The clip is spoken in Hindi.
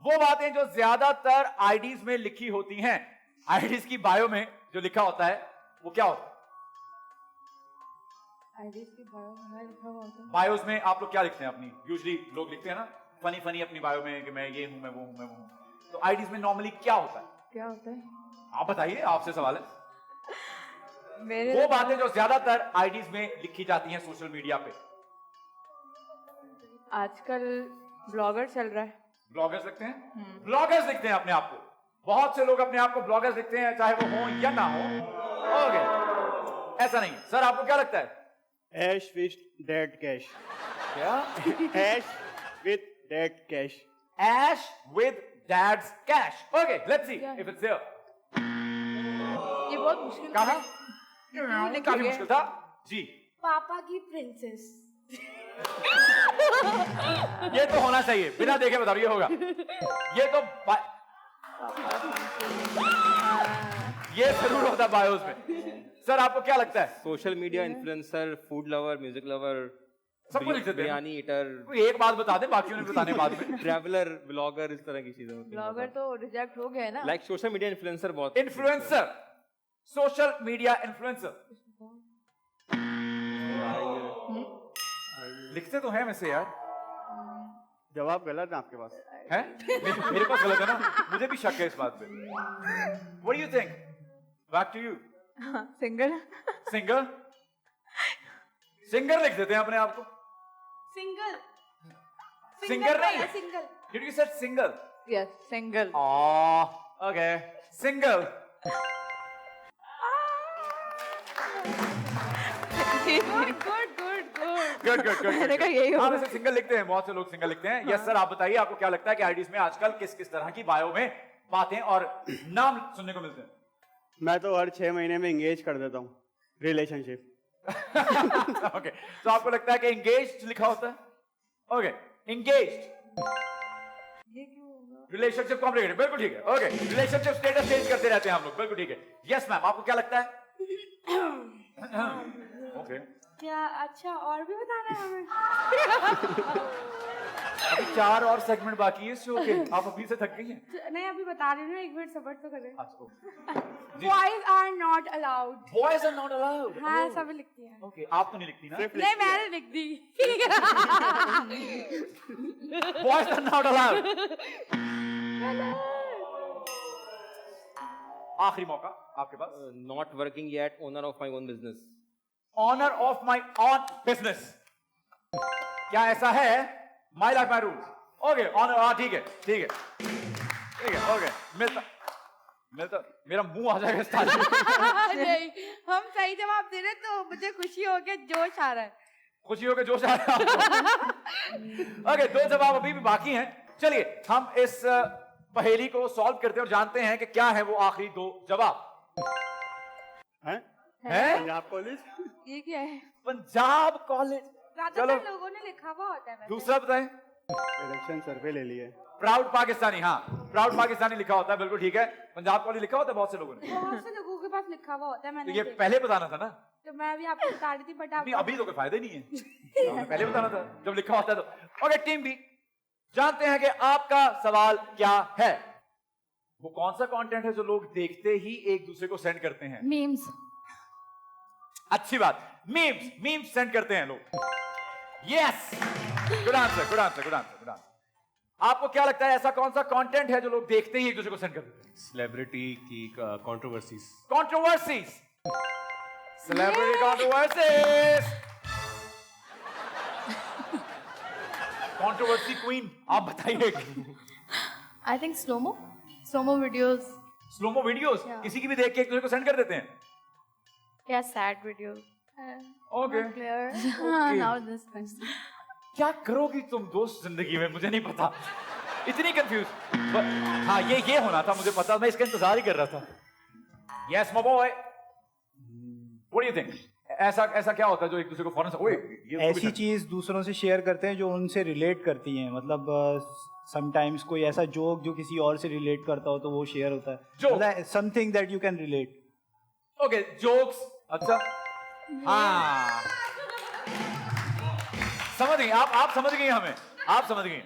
वो बातें जो ज्यादातर आईडीज में लिखी होती हैं। आईडीज की बायो में जो लिखा होता है वो क्या होता है? आईडीज की बायो में लिखा हुआ होता है। बायोस में आप लोग क्या लिखते हैं अपनी? यूजली लोग लिखते हैं ना फनी फनी अपनी बायो में कि मैं ये हूं, मैं वो हूं, मैं वो हूं। तो आईडीज में नॉर्मली क्या होता है? क्या होता है? आप बताइए, आपसे सवाल है। मेरे वो बातें जो ज्यादातर आईडीज में लिखी जाती हैं सोशल मीडिया पे। आजकल ब्लॉगर चल रहा है। ब्लॉगर्स लिखते हैं, ब्लॉगर्स लिखते हैं अपने आप को। बहुत से लोग अपने आप को ब्लॉगर्स लिखते हैं, चाहे वो हो या ना हो। ओके, ऐसा नहीं। सर आपको क्या लगता है? Ash with dad cash. क्या? Ash with dad cash. Ash with dad's cash. Okay, let's see if it's there. ये बहुत मुश्किल कहा? लिखोगे? काफी मुश्किल था जी। पापा की प्रिंसेस। ये तो होना चाहिए, बिना देखे बता रही होगा। ये तो ये जरूर होता बायोस में। सर आपको क्या लगता है? Social media influencer, food lover, music lover, सबको लिख देते हैं। बिरयानी ईटर, कोई एक बात बता दे, बाकी उन्हें बताने बाद में। ट्रैवलर, ब्लॉगर, इस तरह की चीजें होती हैं। ब्लॉगर तो रिजेक्ट हो गए ना। लाइक सोशल मीडिया इन्फ्लुएंसर बहुत। इन्फ्लुएंसर, सोशल मीडिया इन्फ्लुएंसर लिखते तो हैं वैसे यार। जवाब गलत है आपके पास। है? मेरे पास गलत है ना? मुझे भी शक है इस बात पे। What do you think? Back to you. Single. Singer? Singer लिख देते हैं अपने आप को। सिंगल। सिंगर नहीं है। Single. Did you say single? Yes, single. Oh, okay. Single. Good. मैंने कहा यही होगा। हाँ, वैसे सिंगल लिखते हैं, बहुत से लोग सिंगल लिखते हैं। यस सर, आप बताइए आपको क्या लगता है कि आईडीज में आजकल किस किस तरह की बायो में बातें और नाम सुनने को मिलते हैं? मैं तो हर 6 महीने में एंगेज कर देता हूँ रिलेशनशिप। ओके, तो आपको लगता है कि एंगेज्ड लिखा होता है? Okay, engaged. ये क्यों होगा? रिलेशनशिप कॉम्प्लिकेटेड, बिल्कुल ठीक है। ओके, रिलेशनशिप स्टेटस चेंज करते रहते हैं हम लोग, बिल्कुल ठीक है। यस मैम, आपको क्या लगता है? ओके, क्या अच्छा और भी बताना है हमें? अभी 4 और सेगमेंट बाकी है इस शो के। आप अभी से थक गई हैं? नहीं अभी बता रही हूँ ना, एक मिनट सबर तो करें। जी। Boys are not allowed. Boys are not allowed. हाँ सभी लिखती हैं। ओके, आप तो नहीं लिखती ना? नहीं मैंने लिख दी। Boys are not allowed. आखिरी मौका आपके पास। Not working yet, owner of my own business. Owner of my own business, क्या ऐसा है? My life my rules. Okay, owner, हाँ ठीक है, ओके, मिलता मेरा मुंह आ जाएगा इस तारीफ में। नहीं हम सही जवाब दे रहे तो मुझे खुशी हो के जोश आ रहा है। खुशी हो के जोश आ रहा है आपको? ओके, 2 जवाब अभी भी बाकी हैं। चलिए हम इस पहेली को सॉल्व करते हैं और जानते हैं कि क्या है वो आखिरी 2 जवाब। हैं? पंजाब कॉलेज। ये क्या है? पंजाब कॉलेज। ज्यादातर लोगों ने लिखा हुआ होता है वैसे। दूसरा बताएं। इलेक्शन सर्वे ले लिए। प्राउड पाकिस्तानी, हाँ प्राउड पाकिस्तानी लिखा होता है, बिल्कुल ठीक है। पंजाब कॉलेज लिखा होता है बहुत से लोगों ने। बहुत से लोगों के पास लिखा हुआ होता है, तो मैंने ये देखा। पहले बताना था ना? तो मैं भी आपको बता रही थी बट आप नहीं, अभी तो कोई फायदा ही नहीं है। हमें पहले बताना था जब लिखा होता है तो। ओके टीम बी, जानते हैं कि आपका सवाल क्या है। वो कौन सा कंटेंट है जो लोग देखते ही एक दूसरे को सेंड करते हैं? मीम्स। अच्छी बात, मीम्स सेंड करते हैं लोग। Yes, good answer. आपको क्या लगता है ऐसा कौन सा कंटेंट है जो लोग देखते ही एक दूसरे को सेंड करते हैं? सेलिब्रिटी की controversies. Celebrity controversies. Controversy queen, आप बताइए। I think slomo videos slomo videos किसी की भी देख के एक दूसरे को सेंड कर देते हैं। या sad videos. Okay, now this question. क्या करोगी तुम दोस्त जिंदगी में, मुझे नहीं पता, इतनी कंफ्यूज। हाँ ये होना था, मुझे पता, मैं इसका इंतजार ही कर रहा था। Yes my boy, what do you think? ऐसा क्या होता है जो एक दूसरे को फौरन से, ओए ये ऐसी चीज दूसरों से शेयर करते हैं जो उनसे रिलेट करती हैं। मतलब समटाइम्स कोई ऐसा जोक जो किसी और से रिलेट करता हो तो वो शेयर होता है। मतलब something that you can relate. Okay, jokes. अच्छा, हाँ समझ गई आप समझ गई, आप समझ गई।